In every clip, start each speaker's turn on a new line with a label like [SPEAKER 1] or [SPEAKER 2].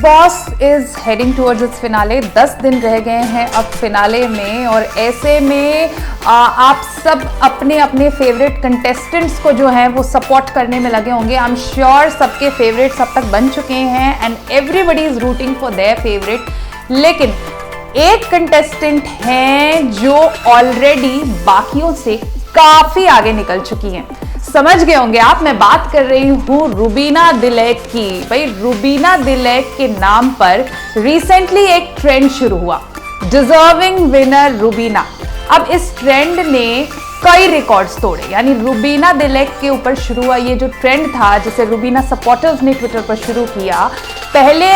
[SPEAKER 1] Boss is heading towards it's finale. 10 दिन रह गए हैं अब फिनाले में, और ऐसे में आप सब अपने अपने फेवरेट कंटेस्टेंट्स को जो है वो सपोर्ट करने में लगे होंगे। आई एम श्योर सबके फेवरेट्स अब तक बन चुके हैं and everybody is rooting for their favourite. लेकिन एक कंटेस्टेंट हैं जो ऑलरेडी बाकियों से काफी आगे निकल चुकी हैं। समझ गए होंगे आप, मैं बात कर रही हूं रुबीना दिलैक की। भाई रुबीना दिलैक के नाम पर रिसेंटली एक ट्रेंड शुरू हुआ, डिजर्विंग विनर रुबीना। अब इस ट्रेंड ने कई रिकॉर्ड्स तोड़े, यानी रुबीना दिलैक के ऊपर शुरू हुआ ये जो ट्रेंड था, जिसे रुबीना सपोर्टर्स ने ट्विटर पर शुरू किया। पहले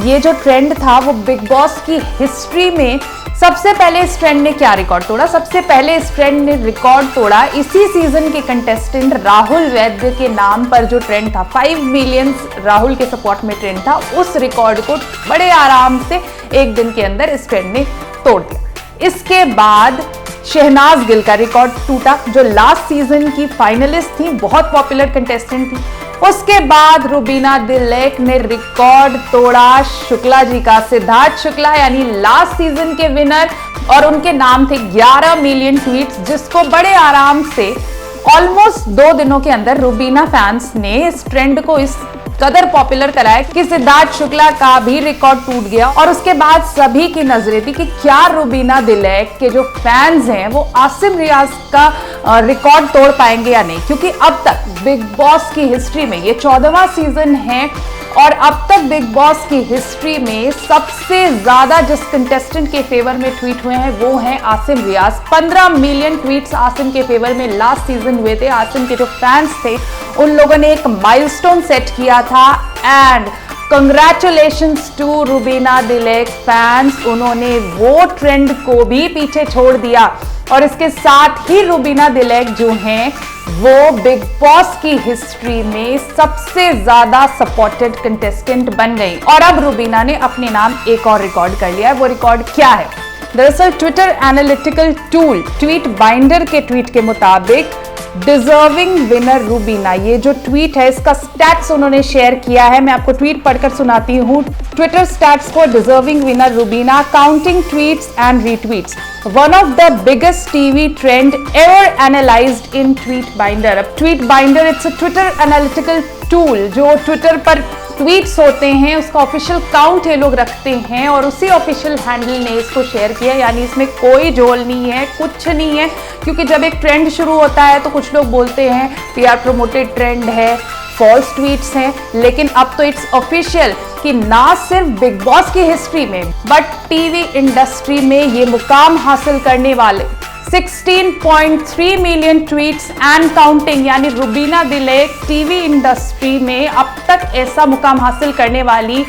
[SPEAKER 1] ये जो ट्रेंड था वो बिग बॉस की हिस्ट्री में सबसे पहले इस ट्रेंड ने क्या रिकॉर्ड तोड़ा? सबसे पहले इस ट्रेंड ने रिकॉर्ड तोड़ा इसी सीजन के कंटेस्टेंट राहुल वैद्य के नाम पर जो ट्रेंड था, 5 मिलियन राहुल के सपोर्ट में ट्रेंड था। उस रिकॉर्ड को बड़े आराम से एक दिन के अंदर इस ट्रेंड ने तोड़ दिया। इसके बाद शहनाज गिल का रिकॉर्ड टूटा, जो लास्ट सीजन की फाइनलिस्ट थी, बहुत पॉपुलर कंटेस्टेंट थी। उसके बाद रुबीना दिलैक ने रिकॉर्ड तोड़ा शुक्ला जी का, सिद्धार्थ शुक्ला यानी लास्ट सीजन के विनर, और उनके नाम थे 11 मिलियन ट्वीट्स, जिसको बड़े आराम से ऑलमोस्ट 2 दिनों के अंदर रुबीना फैंस ने इस ट्रेंड को इस कदर पॉपुलर कराया कि सिद्धार्थ शुक्ला का भी रिकॉर्ड टूट गया। और उसके बाद सभी की नजरें थी कि क्या रुबीना दिलैक के जो फैंस हैं वो आसिम रियाज का रिकॉर्ड तोड़ पाएंगे या नहीं, क्योंकि अब तक बिग बॉस की हिस्ट्री में ये 14वां सीजन है और अब तक बिग बॉस की हिस्ट्री में सबसे ज्यादा जिस कंटेस्टेंट के फेवर में ट्वीट हुए हैं वो है आसिम रियाज। 15 मिलियन ट्वीट्स आसिम के फेवर में लास्ट सीजन हुए थे। आसिम के जो फैंस थे उन लोगों ने एक माइलस्टोन सेट किया था and congratulations to Rubina Dilaik fans, उन्होंने वो ट्रेंड को भी पीछे छोड़ दिया और इसके साथ ही रुबीना दिलैक जो हैं वो बिग बॉस की हिस्ट्री में सबसे ज्यादा सपोर्टेड कंटेस्टेंट बन गई। और अब रुबीना ने अपने नाम एक और रिकॉर्ड कर लिया है। वो रिकॉर्ड क्या है? दरअसल Twitter analytical tool tweet binder के ट्वीट के मुताबिक डिजर्विंग विनर रुबीना, ये जो ट्वीट है इसका स्टैट्स उन्होंने शेयर किया है। मैं आपको ट्वीट पढ़कर सुनाती हूँ। Twitter stats for deserving winner Rubina, counting tweets and retweets, one of the biggest TV trend ever analysed in Tweet Binder. अब Tweet Binder it's a Twitter analytical tool जो ट्विटर पर ट्वीट्स होते हैं उसका ऑफिशियल काउंट ये लोग रखते हैं और उसी ऑफिशियल हैंडल ने इसको शेयर किया। यानी इसमें कोई झोल नहीं है, कुछ नहीं है, क्योंकि जब एक ट्रेंड शुरू होता है तो कुछ लोग बोलते हैं पीआर प्रोमोटेड ट्रेंड है, फॉल्स ट्वीट्स हैं, लेकिन अब तो इट्स ऑफिशियल कि ना सिर्फ बिग बॉस की हिस्ट्री में बट टीवी इंडस्ट्री में ये मुकाम हासिल करने वाले 16.3 मिलियन ट्वीट्स एंड काउंटिंग, यानी रुबीना दिलैक टीवी इंडस्ट्री में अब तक ऐसा मुकाम हासिल करने वाली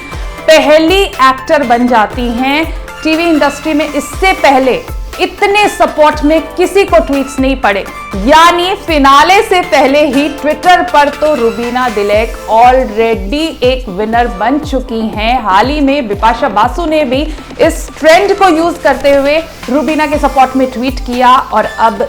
[SPEAKER 1] पहली एक्टर बन जाती हैं। टीवी इंडस्ट्री में इससे पहले इतने सपोर्ट में किसी को ट्वीट्स नहीं पड़े, यानी फिनाले से पहले ही ट्विटर पर तो रुबीना दिलैक ऑलरेडी एक विनर बन चुकी हैं। हाल ही में बिपाशा बासु ने भी इस ट्रेंड को यूज करते हुए रुबीना के सपोर्ट में ट्वीट किया और अब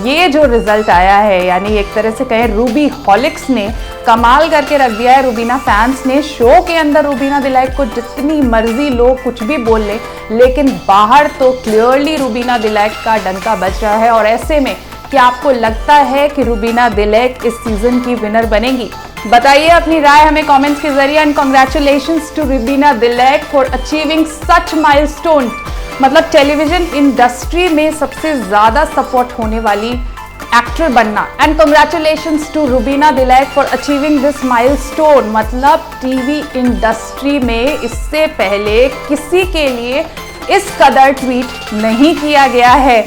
[SPEAKER 1] ये जो रिजल्ट आया है, यानी एक तरह से कहें रूबी हॉलिक्स ने कमाल करके रख दिया है। रुबीना फैंस ने शो के अंदर रुबीना दिलैक को जितनी मर्जी लोग कुछ भी बोल ले, लेकिन बाहर तो क्लियरली रुबीना दिलैक का डंका बज रहा है। और ऐसे में क्या आपको लगता है कि रुबीना दिलैक इस सीजन की विनर बनेगी? बताइए अपनी राय हमें कमेंट्स के जरिए। And congratulations to Rubina Dilaik for achieving such milestone, मतलब टेलीविजन इंडस्ट्री में सबसे ज्यादा सपोर्ट होने वाली एक्टर बनना। And congratulations to Rubina Dilaik for achieving this milestone, मतलब टीवी इंडस्ट्री में इससे पहले किसी के लिए इस कदर ट्वीट नहीं किया गया है।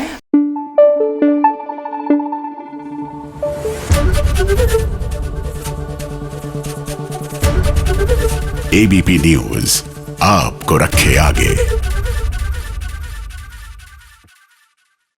[SPEAKER 2] एबीपी न्यूज आपको रखे आगे।